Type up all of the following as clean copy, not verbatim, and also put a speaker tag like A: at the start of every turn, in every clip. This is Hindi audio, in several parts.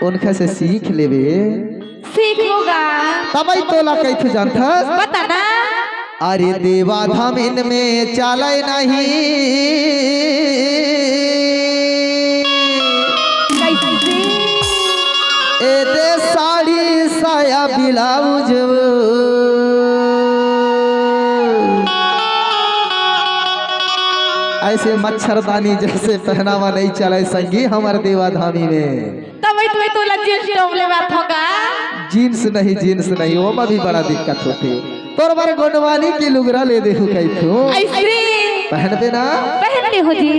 A: उनका से सीख लेवे।
B: सीख होगा
A: तब तोला कैसे जानता
B: बता ना।
A: अरे देवा धाम इनमें चले नहीं
B: कैसे
A: ए दे साड़ी साया ब्लाउज ऐसे मच्छरदानी जैसे पहनावा नहीं चले संगी हमारे देवा धामी में।
B: तब तो जींस टॉप ले बात होगा।
A: जीन्स नहीं वो में भी बड़ा दिक्कत होती। तोर बार गोंडवानी की लुगरा ले दे पहन पे ना
B: पहनते हो जी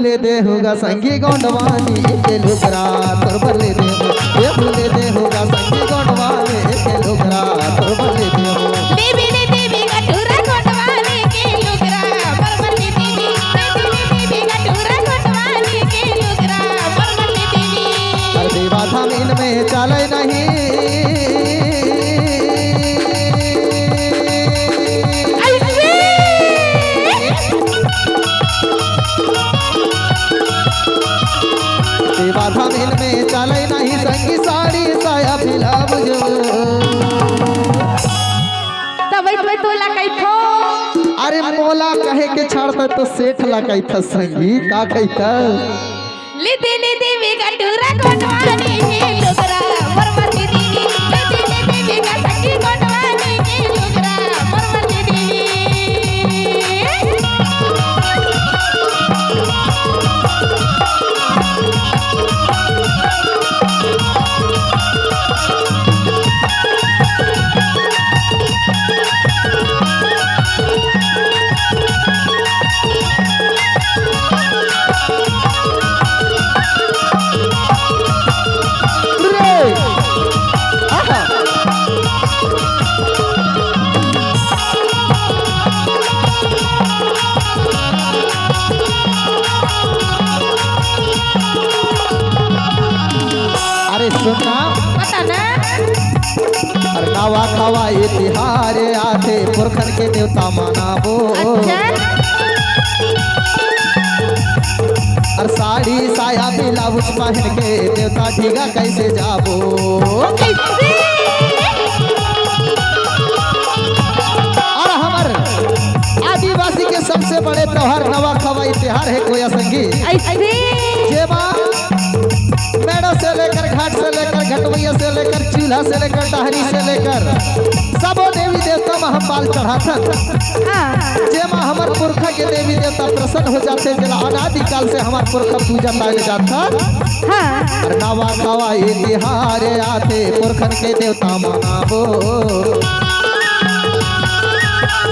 A: ले दे होगा संगी गोंडवानी के लुगरा तोर पर ले दे होगा संगी गोंडवानी के लुगरा तोर पर ले दे हो।
B: देवी गटूरा गोंडवानी के लुगरा बरबली देवी गटूरा गोंडवानी के लुगरा बरबली देवी।
A: हर देवा धाम इनमें चले नहीं देवा धाम इनमें चले नहीं संगी साड़ी साया ब्लाउज।
B: तब तो लकाई थो।
A: अरे मोला कहे के छाड़ता तो सेठ लकाई था संगी का कहता
B: ले देवी गटूरा गोंडवानी के लुगरा बरबली देवी देवी का सखी गोंडवानी के लुगरा बरबली देवी।
A: अरे सुनना
B: पता ना
A: अरे नवा खवा ये तिहारे आते पुरखन के देवता मनाबो।
B: अच्छा
A: और साड़ी साया ब्लाउज पहन के देवता ढीगा कैसे जाबो।
B: कैसे
A: और हमार आदिवासी के सबसे बड़े त्योहार नवा खवाई त्योहार है कोया संगी।
B: ऐसे
A: जेबा मेड़ा से लेकर घाट से लेकर घटवैया से लेकर चूल्हा से लेकर टहरी से लेकर सबो देवी देवता में हम बाल चढ़ाथन। जेमा हमार पुरखा के देवी देवता प्रसन्न हो जाते जला अनादि काल से हमार पुरखा पूजा पाए जाता। और नवा नवा ये तिहारे आते पुरखन के देवता मनाबो।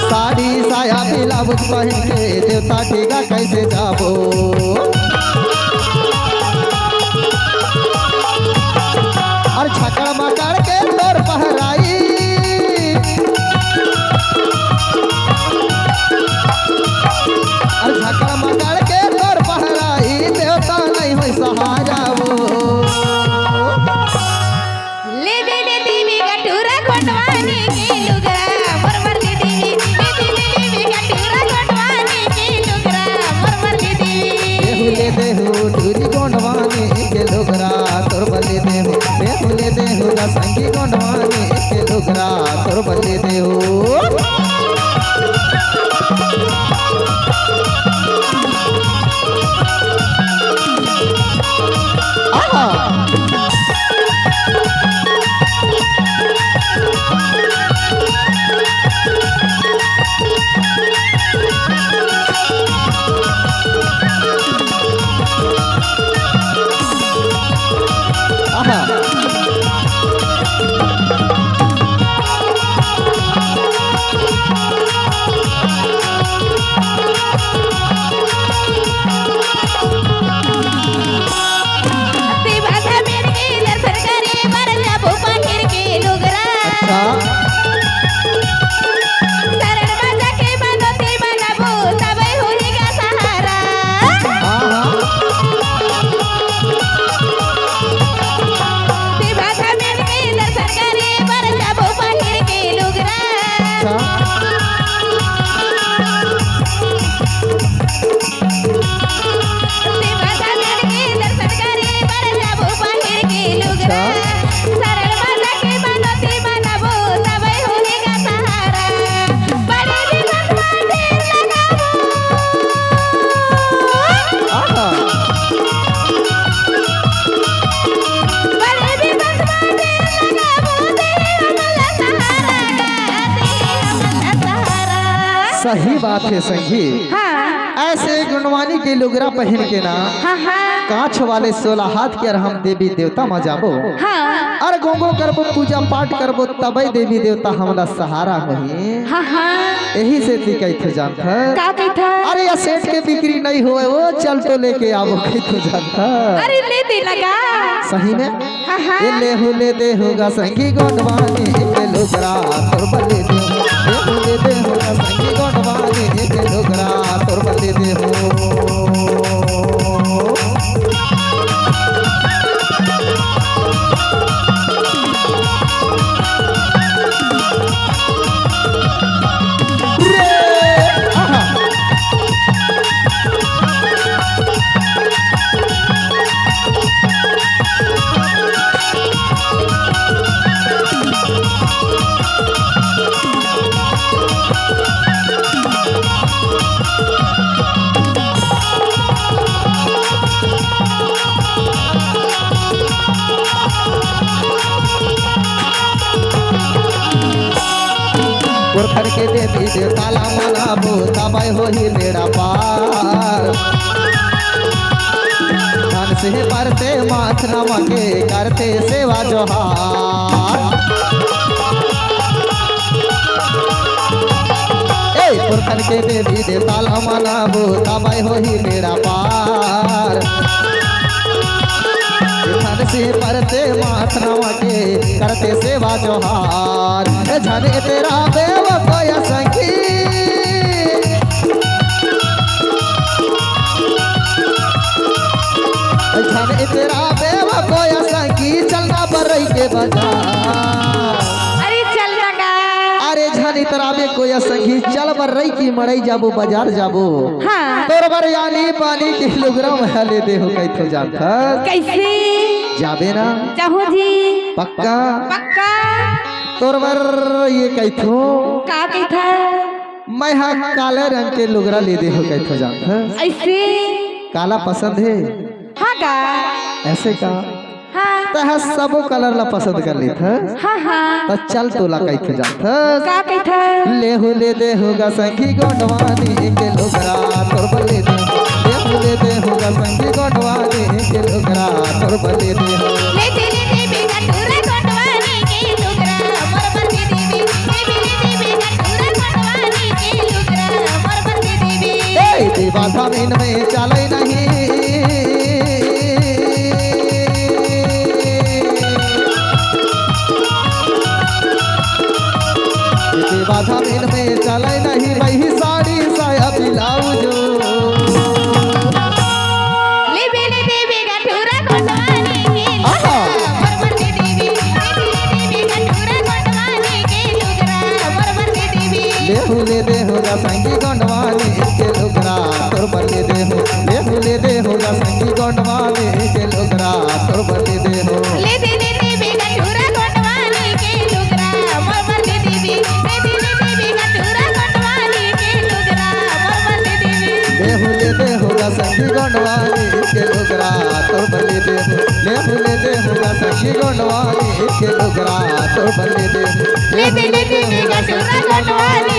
A: साड़ी साया ब्लाउज पहन के देवता टीका कैसे जाबो। और छकड़ मकड़ के तोर पहराई और छकड़ मकड़ के तोर पहराई देवता नहीं हो सहारा वो।
B: ले देवी गटूरा गोंडवानी के लुगरा बरबली देवी देवी गटूरा गोंडवानी के लुगरा बरबली देवी।
A: ले देहु टूरी गोंडवानी के लुगरा तोर बले देहु ले देहु ना संगी गोंडवानी के लुगरा तोर बले देहु।
B: देवा धाम
A: सही बात है संगी।
B: हाँ
A: ऐसे गुणवानी के लुगरा पहन के ना
B: हाँ हाँ
A: कांच वाले 16 हाथ के हम देवी देवता मजाबो
B: हाँ
A: और गोंगो करबो पूजा पाठ करबो तबे देवी देवता हमरा सहारा होई।
B: हाँ हाँ
A: यही से ती कहते जानत
B: का कहता
A: अरे या सेठ के बिक्री नहीं होए वो चल तो लेके आवो कहते जानत
B: अरे ले दे लगा
A: सही में
B: हाँ हाँ
A: ले दे होगा संगी गोंडवानी के लुगरा तोर बले दे होगा संगी गोंडवानी के लुगरा तोर बले दे हो। पुरखर के देवी देवता ला मनाबो तबै होही बेड़ा पार धन से परते माथ नमके करते सेवा जोहार। पुरखर के देवी देवता ला मनाबो तबै होही बेड़ा पार धन से परते माथ नमके करते सेवा जोहार। झन तेरा देव कोय संगी झन तेरा देव कोय संगी चलना बरई के बाजार।
B: अरे चल लगा
A: अरे झन तेरा बे कोय संगी चल बरई की मड़ई जाबो बाजार जाबो
B: हाँ
A: तोर बर यानी पानी के लुगरा महले दे हो कैथो जानत
B: कैसे
A: जाबे ना
B: चाहो जी
A: पक्का
B: पक्का
A: तोर बर ये कैथो
B: का कहता
A: मैं हाँ काले रंग के लुगरा ले दे हो कैथो जानत
B: ऐसे
A: काला पसंद है
B: हाँ का
A: ऐसे का
B: हाँ
A: तह सबो कलर ला पसंद कर ली था
B: हाँ हाँ
A: तो चल तोला कैथे जात
B: का कहता
A: ले दे होगा संगी गोंडवानी के लुगरा तोर बले दे होगा संगी गोंडवानी के लुगरा तोर बले दे
B: ले दे बेगा टूरा गोंडवानी के लुगरा मोर बंदी देवी ले दे बेगा टूरा गोंडवानी के लुगरा मोर बंदी देवी
A: ए देवा धामीन में चले नहीं देवा धामीन में चले नहीं वही साड़ी साया ब्लाउज
B: ले बेगा टूरा गोंडवानी के लुगरा मोर बंदी देवी ले बेगा टूरा गोंडवानी के लुगरा मोर बंदी देवी
A: ले दे होगा संगी गोंडवानी के लुगरा तोर बले दे हो ले दे होगा संगी गोंडवानी के लुगरा तोर बले दे हो
B: ले दे बेगा टूरा गोंडवानी के लुगरा मोर बंदी देवी ले बेगा टूरा गोंडवानी के लुगरा मोर बंदी देवी
A: ले दे होगा संगी गोंडवानी के लुगरा तोर बले दे हो ले दे होगा संगी गोंडवानी के लुगरा तोर बले दे
B: ले बेगा टूरा गोंडवानी